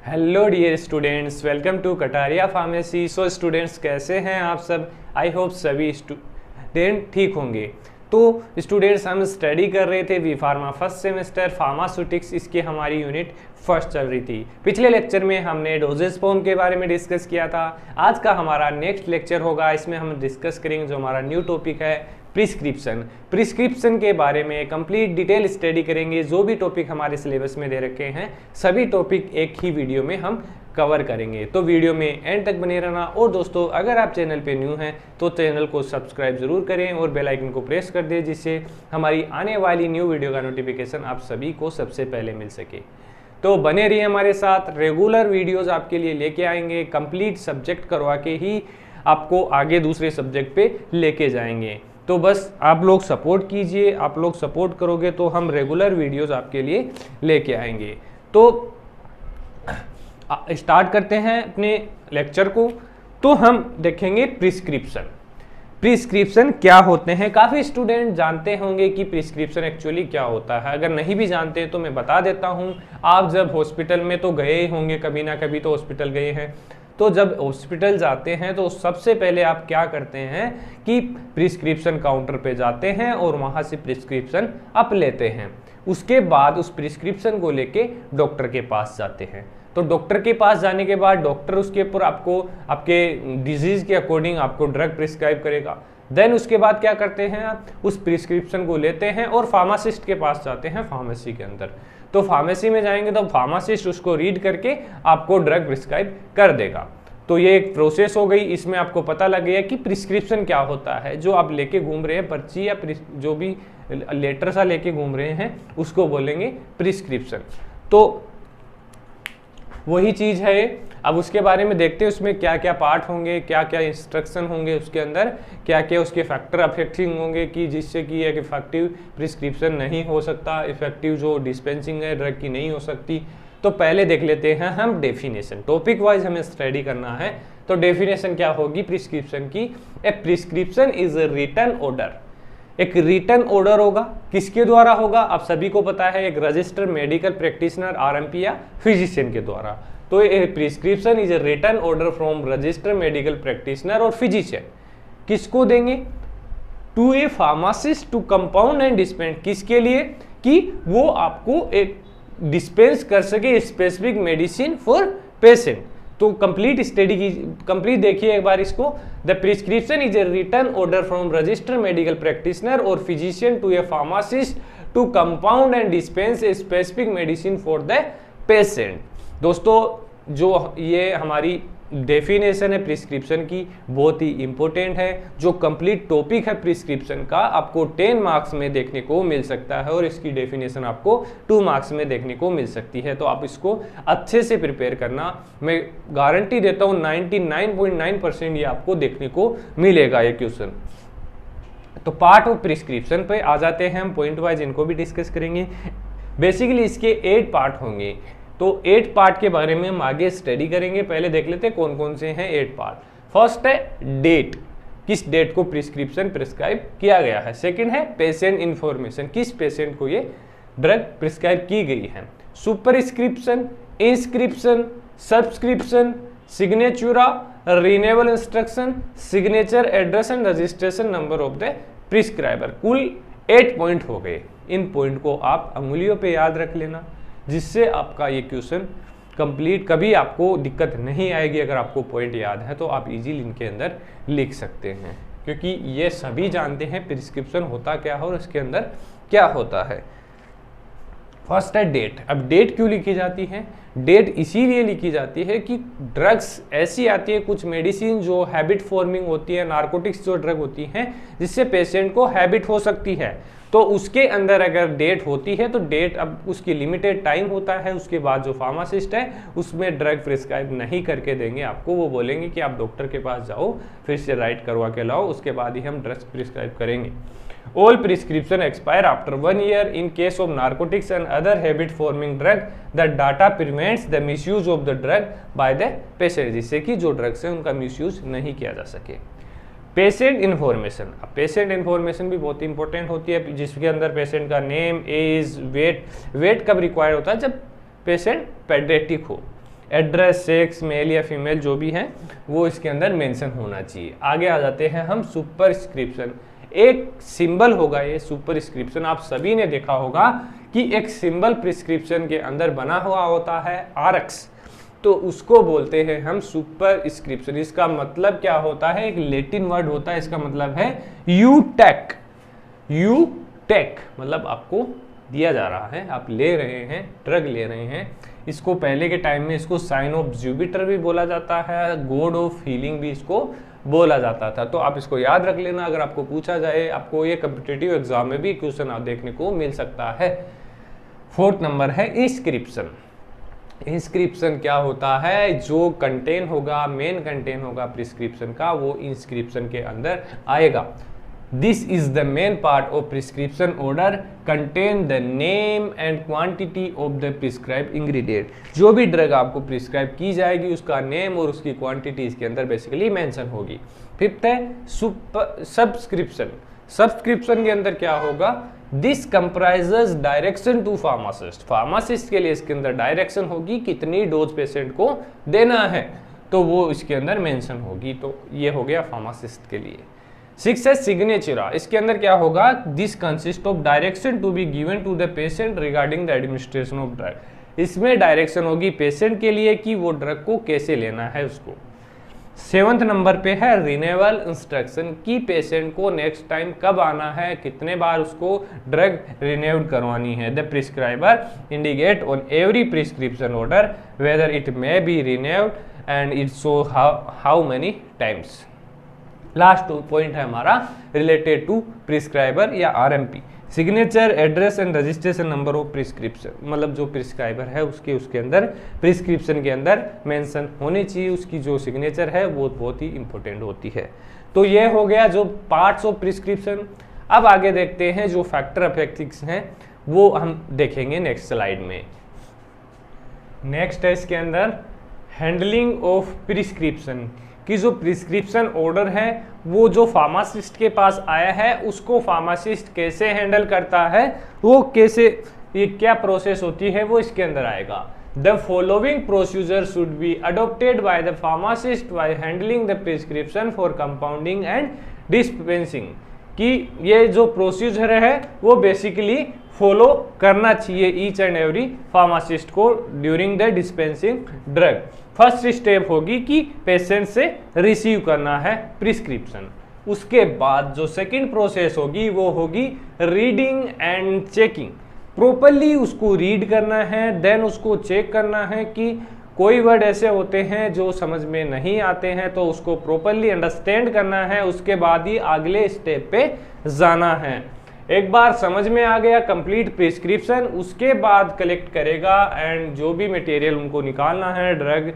Hello dear students, welcome to Kataria pharmacy. So students, कैसे हैं आप सब? आई होप सभी स्टूडेंट ठीक होंगे। तो स्टूडेंट्स, हम स्टडी कर रहे थे B pharma first semester pharmaceutics. इसकी हमारी यूनिट फर्स्ट चल रही थी। पिछले लेक्चर में हमने डोजेज फॉर्म के बारे में डिस्कस किया था। आज का हमारा नेक्स्ट लेक्चर होगा, इसमें हम डिस्कस करेंगे जो हमारा न्यू टॉपिक है प्रिस्क्रिप्शन के बारे में कंप्लीट डिटेल स्टडी करेंगे। जो भी टॉपिक हमारे सिलेबस में दे रखे हैं सभी टॉपिक एक ही वीडियो में हम कवर करेंगे, तो वीडियो में एंड तक बने रहना। और दोस्तों, अगर आप चैनल पे न्यू हैं तो चैनल को सब्सक्राइब जरूर करें और बेल आइकन को प्रेस कर दें, जिससे हमारी आने वाली न्यू वीडियो का नोटिफिकेशन आप सभी को सबसे पहले मिल सके। तो बने रहिए हमारे साथ, रेगुलर वीडियोस आपके लिए लेके आएंगे। कंप्लीट सब्जेक्ट करवा के ही आपको आगे दूसरे सब्जेक्ट पे लेके जाएंगे। तो बस आप लोग सपोर्ट कीजिए, आप लोग सपोर्ट करोगे तो हम रेगुलर वीडियोस आपके लिए लेके आएंगे। तो स्टार्ट करते हैं अपने लेक्चर को। तो हम देखेंगे प्रिस्क्रिप्शन क्या होते हैं। काफ़ी स्टूडेंट जानते होंगे कि प्रिस्क्रिप्शन एक्चुअली क्या होता है। अगर नहीं भी जानते तो मैं बता देता हूं। आप जब हॉस्पिटल में तो गए होंगे, कभी ना कभी तो हॉस्पिटल गए हैं। तो जब हॉस्पिटल जाते हैं तो सबसे पहले आप क्या करते हैं कि प्रिस्क्रिप्शन काउंटर पे जाते हैं और वहाँ से प्रिस्क्रिप्शन आप लेते हैं। उसके बाद उस प्रिस्क्रिप्शन को लेके डॉक्टर के पास जाते हैं। तो डॉक्टर के पास जाने के बाद डॉक्टर उसके ऊपर आपको आपके डिजीज़ के अकॉर्डिंग आपको ड्रग प्रिस्क्राइब करेगा। देन उसके बाद क्या करते हैं, आप उस प्रिस्क्रिप्शन को लेते हैं और फार्मासिस्ट के पास जाते हैं फार्मेसी के अंदर। तो फार्मेसी में जाएंगे तो फार्मासिस्ट उसको रीड करके आपको ड्रग प्रिस्क्राइब कर देगा। तो ये एक प्रोसेस हो गई। इसमें आपको पता लग गया कि प्रिस्क्रिप्शन क्या होता है। जो आप लेके घूम रहे हैं पर्ची या जो भी लेटर सा लेके घूम रहे हैं उसको बोलेंगे प्रिस्क्रिप्शन। तो वही चीज़ है। अब उसके बारे में देखते हैं उसमें क्या क्या पार्ट होंगे, क्या क्या इंस्ट्रक्शन होंगे, उसके अंदर क्या क्या उसके फैक्टर अफेक्टिंग होंगे कि जिससे कि एक इफेक्टिव प्रिस्क्रिप्शन नहीं हो सकता, इफेक्टिव जो डिस्पेंसिंग है ड्रग की नहीं हो सकती। तो पहले देख लेते हैं हम डेफिनेशन। टॉपिक वाइज हमें स्टडी करना है। तो डेफिनेशन क्या होगी प्रिस्क्रिप्शन की? A prescription is a written order. एक रिटन ऑर्डर होगा, किसके द्वारा होगा? आप सभी को पता है, एक रजिस्टर्ड मेडिकल प्रैक्टिशनर आरएमपी या फिजिशियन के द्वारा। तो a prescription is a written order from registered medical practitioner और फिजिशियन। किसको देंगे? To a pharmacist to compound and dispense. किसके लिए? कि वो आपको एक डिस्पेंस कर सके स्पेसिफिक मेडिसिन फॉर पेशेंट। तो कंप्लीट स्टडी की कंप्लीट देखिए एक बार इसको। The prescription is a written order from registered medical practitioner और physician to a pharmacist to compound and dispense a specific medicine for the patient. दोस्तों, जो ये हमारी डेफिनेशन है प्रिस्क्रिप्शन की, बहुत ही इंपॉर्टेंट है। जो कंप्लीट टॉपिक है प्रिस्क्रिप्शन का आपको 10 मार्क्स में देखने को मिल सकता है और इसकी डेफिनेशन आपको 2 मार्क्स में देखने को मिल सकती है। तो आप इसको अच्छे से प्रिपेयर करना। मैं गारंटी देता हूँ 99.9% ये आपको देखने को मिलेगा ये क्वेश्चन। तो पार्ट ऑफ प्रिस्क्रिप्शन पे आ जाते हैं हम, पॉइंट वाइज इनको भी डिस्कस करेंगे। बेसिकली इसके 8 पार्ट होंगे। तो 8 पार्ट के बारे में हम आगे स्टडी करेंगे। पहले देख लेते हैं कौन कौन से हैं 8 पार्ट। फर्स्ट है डेट, किस डेट को प्रिस्क्रिप्शन प्रिस्क्राइब किया गया है। सेकंड है पेशेंट इंफॉर्मेशन, किस पेशेंट को ये ड्रग प्रिस्क्राइब की गई है। Superscription, inscription, subscription, signatura, renewal instruction, signature, address and registration number of the prescriber. कुल 8 पॉइंट हो गए। इन पॉइंट को आप अंगुलियों पे याद रख लेना, जिससे आपका ये क्वेश्चन कंप्लीट कभी आपको दिक्कत नहीं आएगी। अगर आपको पॉइंट याद है तो आप इजीली इनके अंदर लिख सकते हैं, क्योंकि ये सभी जानते हैं प्रिस्क्रिप्शन होता क्या है और इसके अंदर क्या होता है। फर्स्ट है डेट। अब डेट क्यों लिखी जाती है? डेट इसीलिए लिखी जाती है कि ड्रग्स ऐसी आती है, कुछ मेडिसिन जो हैबिट फॉर्मिंग होती है, नार्कोटिक्स जो ड्रग होती हैं जिससे पेशेंट को हैबिट हो सकती है। तो उसके अंदर अगर डेट होती है तो डेट, अब उसकी लिमिटेड टाइम होता है। उसके बाद जो फार्मासिस्ट है उसमें ड्रग प्रिस्क्राइब नहीं करके देंगे आपको। वो बोलेंगे कि आप डॉक्टर के पास जाओ, फिर से राइट करवा के लाओ, उसके बाद ही हम ड्रग्स प्रिस्क्राइब करेंगे। All prescription expire after 1 year. In case of narcotics and other habit-forming drug, the data prevents the misuse of the drug by the patient, जिससे कि जो ड्रग्स है उनका मिसयूज नहीं किया जा सके। Patient information. अब पेशेंट इन्फॉर्मेशन भी बहुत इंपॉर्टेंट होती है, जिसके अंदर पेशेंट का नेम, एज, वेट। वेट कब रिक्वायर्ड होता है? जब पेशेंट पेडियाट्रिक हो। एड्रेस, सेक्स, मेल या फीमेल जो भी है वो इसके अंदर मेंशन होना चाहिए। आगे आ जाते हैं हम सुपरस्क्रिप्शन। एक सिंबल होगा ये सुपरस्क्रिप्शन, आप सभी ने देखा होगा कि एक सिंबल प्रिस्क्रिप्शन के अंदर बना हुआ होता है RX, तो उसको बोलते हैं हम सुपरस्क्रिप्शन। इसका मतलब क्या होता है, एक लैटिन वर्ड होता है, इसका मतलब है यू टेक, मतलब आपको दिया जा रहा है, आप ले रहे हैं, ड्रग ले रहे हैं। इसको पहले के टाइम में इसको साइन ऑफ जुपिटर भी बोला जाता है, गॉड ऑफ हीलिंग भी इसको बोला जाता था। तो आप इसको याद रख लेना, अगर आपको पूछा जाए, आपको ये कॉम्पिटिटिव एग्जाम में भी क्वेश्चन आप देखने को मिल सकता है। 4th नंबर है इंस्क्रिप्शन। इंस्क्रिप्शन क्या होता है, जो कंटेन होगा, मेन कंटेन होगा प्रिस्क्रिप्शन का, वो इंस्क्रिप्शन के अंदर आएगा। This is the main part of prescription order, contain the name and quantity of the prescribed ingredient। जो भी ड्रग आपको प्रिस्क्राइब की जाएगी उसका नेम और उसकी क्वांटिटी इसके अंदर बेसिकली मेंशन होगी। 5th है सब्सक्रिप्शन। सब्सक्रिप्शन के अंदर क्या होगा, this comprises direction to pharmacist. Pharmacist के लिए इसके अंदर डायरेक्शन होगी, कितनी डोज पेशेंट को देना है, तो वो इसके अंदर मेंशन होगी। तो ये हो गया फार्मासिस्ट के लिए। 6 है सिग्नेचर। इसके अंदर क्या होगा, this consist of direction to be given to the patient regarding the administration of drug. इसमें डायरेक्शन होगी पेशेंट के लिए कि वो ड्रग को कैसे लेना है उसको। 7th नंबर पे है रिन्यूअल इंस्ट्रक्शन, कि पेशेंट को नेक्स्ट टाइम कब आना है, कितने बार उसको ड्रग रिन्यूड करवानी है। The prescriber indicate on every prescription order whether it may be renewed and it show how many times. Last point है हमारा रिलेटेड टू प्रिस्क्राइबर या RMP, signature, address and registration number of prescription. मतलब जो prescriber है उसके अंदर prescription के अंदर मेंशन होनी चाहिए, उसकी जो सिग्नेचर है वो बहुत ही इंपॉर्टेंट होती है। तो ये हो गया जो पार्ट्स ऑफ प्रिस्क्रिप्शन। अब आगे देखते हैं जो फैक्टर ऑफ एथिक्स हैं, वो हम देखेंगे नेक्स्ट स्लाइड में। नेक्स्ट है इसके अंदर हैंडलिंग ऑफ प्रिस्क्रिप्शन, कि जो प्रिस्क्रिप्शन ऑर्डर है वो जो फार्मासिस्ट के पास आया है उसको फार्मासिस्ट कैसे हैंडल करता है, वो कैसे, ये क्या प्रोसेस होती है, वो इसके अंदर आएगा। The following procedure should be adopted by the pharmacist by handling the prescription for compounding and dispensing, कि ये जो प्रोसीजर है वो बेसिकली फॉलो करना चाहिए ईच एंड एवरी फार्मासिस्ट को during the dispensing drug. First step होगी कि पेशेंट से रिसीव करना है प्रिस्क्रिप्शन। उसके बाद जो सेकंड प्रोसेस होगी वो होगी रीडिंग एंड चेकिंग, प्रॉपरली उसको रीड करना है, देन उसको चेक करना है कि कोई वर्ड ऐसे होते हैं जो समझ में नहीं आते हैं तो उसको प्रॉपरली अंडरस्टैंड करना है, उसके बाद ही अगले स्टेप पे जाना है। एक बार समझ में आ गया कंप्लीट प्रिस्क्रिप्शन, उसके बाद कलेक्ट करेगा एंड जो भी मटेरियल उनको निकालना है ड्रग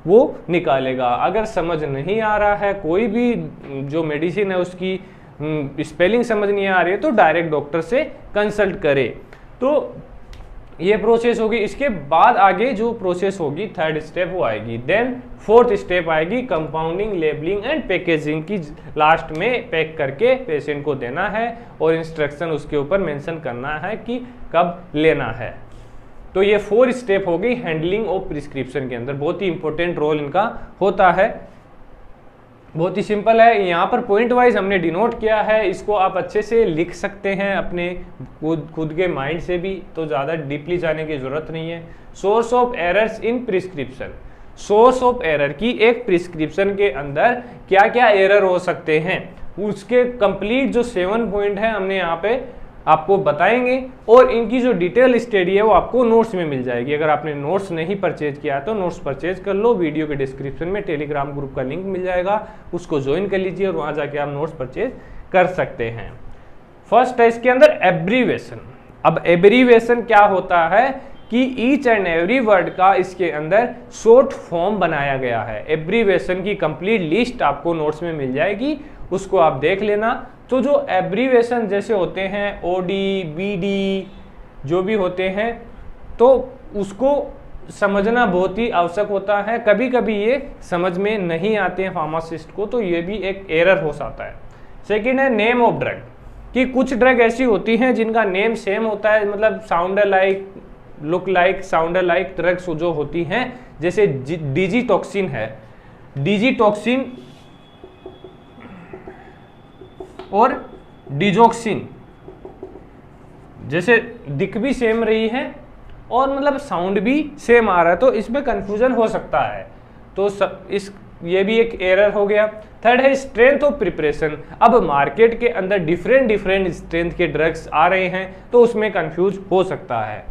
वो निकालेगा। अगर समझ नहीं आ रहा है, कोई भी जो मेडिसिन है उसकी स्पेलिंग समझ नहीं आ रही है, तो डायरेक्ट डॉक्टर से कंसल्ट करे। तो ये प्रोसेस होगी। इसके बाद आगे जो प्रोसेस होगी थर्ड स्टेप वो आएगी। देन फोर्थ स्टेप आएगी कंपाउंडिंग, लेबलिंग एंड पैकेजिंग की, लास्ट में पैक करके पेशेंट को देना है और इंस्ट्रक्शन उसके ऊपर मेंशन करना है कि कब लेना है। तो ये 4 स्टेप होगी हैंडलिंग ऑफ प्रिस्क्रिप्शन के अंदर। बहुत ही इंपॉर्टेंट रोल इनका होता है। बहुत ही सिंपल है, यहाँ पर पॉइंट वाइज हमने डिनोट किया है, इसको आप अच्छे से लिख सकते हैं अपने खुद के माइंड से भी, तो ज़्यादा डीपली जाने की जरूरत नहीं है। Source of errors in prescription, source of error की एक प्रिस्क्रिप्शन के अंदर क्या क्या एरर हो सकते हैं उसके कंप्लीट जो 7 पॉइंट है हमने यहाँ पे आपको बताएंगे, और इनकी जो डिटेल स्टडी है वो आपको नोट्स में मिल जाएगी। अगर आपने नोट्स नहीं परचेज किया तो नोट्स परचेज कर लो, वीडियो के डिस्क्रिप्शन में टेलीग्राम ग्रुप का लिंक मिल जाएगा, उसको ज्वाइन कर लीजिए और वहाँ जाके आप नोट्स परचेज कर सकते हैं। फर्स्ट है इसके अंदर एब्रीवेशन। अब एब्रीवेशन क्या होता है कि ईच एंड एवरी वर्ड का इसके अंदर शॉर्ट फॉर्म बनाया गया है। एब्रीवेशन की कंप्लीट लिस्ट आपको नोट्स में मिल जाएगी, उसको आप देख लेना। तो जो एब्रीवेशन जैसे होते हैं ओडी, बीडी जो भी होते हैं, तो उसको समझना बहुत ही आवश्यक होता है। कभी कभी ये समझ में नहीं आते हैं फार्मासिस्ट को, तो ये भी एक एरर हो सकता है। सेकंड है नेम ऑफ ड्रग, कि कुछ ड्रग ऐसी होती हैं जिनका नेम सेम होता है, मतलब sound like look like sound like drugs जो होती हैं, जैसे डिजिटॉक्सिन है, डिजिटॉक्सिन और डिजोक्सिन, जैसे दिख भी सेम रही है और मतलब साउंड भी सेम आ रहा है, तो इसमें कंफ्यूजन हो सकता है। तो ये भी एक एरर हो गया। थर्ड है स्ट्रेंथ ऑफ प्रिपरेशन। अब मार्केट के अंदर डिफरेंट स्ट्रेंथ के ड्रग्स आ रहे हैं, तो उसमें कंफ्यूज हो सकता है।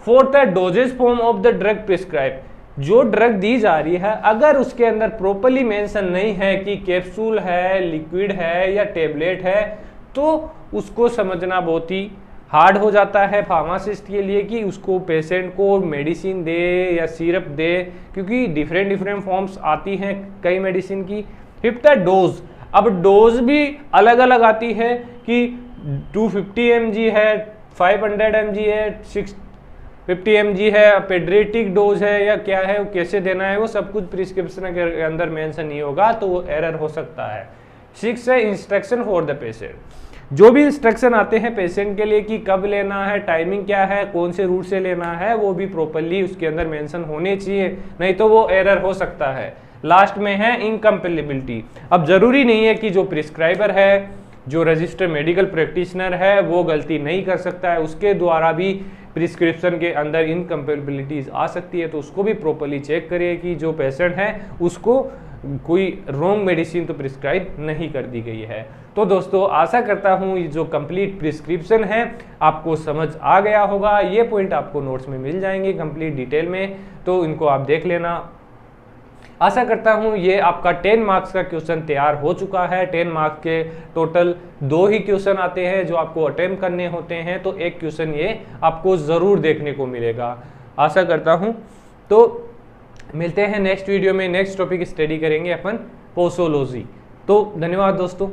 फोर्थ है doses form of the drug prescribe. जो ड्रग दी जा रही है अगर उसके अंदर प्रॉपरली मेंशन नहीं है कि कैप्सूल है, लिक्विड है या टेबलेट है, तो उसको समझना बहुत ही हार्ड हो जाता है फार्मासिस्ट के लिए कि उसको पेशेंट को मेडिसिन दे या सिरप दे, क्योंकि डिफरेंट फॉर्म्स आती हैं कई मेडिसिन की। फिफ्थ है डोज। अब डोज भी अलग अलग आती है कि 250 mg है, 500 mg है, 650 mg है, पेडियाट्रिक डोज है या क्या है, वो कैसे देना है, वो सब कुछ प्रिस्क्रिप्शन के अंदर मेंशन नहीं होगा, तो वो एरर हो सकता है। 6 है इंस्ट्रक्शन फॉर द पेशेंट। जो भी इंस्ट्रक्शन आते हैं पेशेंट के लिए कि कब लेना है, टाइमिंग क्या है, कौन से रूट से लेना है, वो भी प्रॉपरली उसके अंदर मेंशन होने चाहिए, नहीं तो वो एरर हो सकता है। लास्ट में है इनकम्पेटिबिलिटी। अब जरूरी नहीं है कि जो प्रिस्क्राइबर है, जो रजिस्टर्ड मेडिकल प्रैक्टिशनर है, वो गलती नहीं कर सकता है, उसके द्वारा भी प्रिस्क्रिप्शन के अंदर इनकम्पेटिबिलिटीज आ सकती है, तो उसको भी प्रॉपरली चेक करिए कि जो पेशेंट है उसको कोई रॉन्ग मेडिसिन तो प्रिस्क्राइब नहीं कर दी गई है। तो दोस्तों आशा करता हूँ ये जो कंप्लीट प्रिस्क्रिप्शन है आपको समझ आ गया होगा। ये पॉइंट आपको नोट्स में मिल जाएंगे कंप्लीट डिटेल में, तो इनको आप देख लेना। आशा करता हूँ ये आपका 10 मार्क्स का क्वेश्चन तैयार हो चुका है। 10 मार्क्स के टोटल 2 ही क्वेश्चन आते हैं जो आपको अटेम्प्ट करने होते हैं, तो एक क्वेश्चन ये आपको ज़रूर देखने को मिलेगा, आशा करता हूँ। तो मिलते हैं नेक्स्ट वीडियो में, नेक्स्ट टॉपिक स्टडी करेंगे अपन पोसोलॉजी। तो धन्यवाद दोस्तों।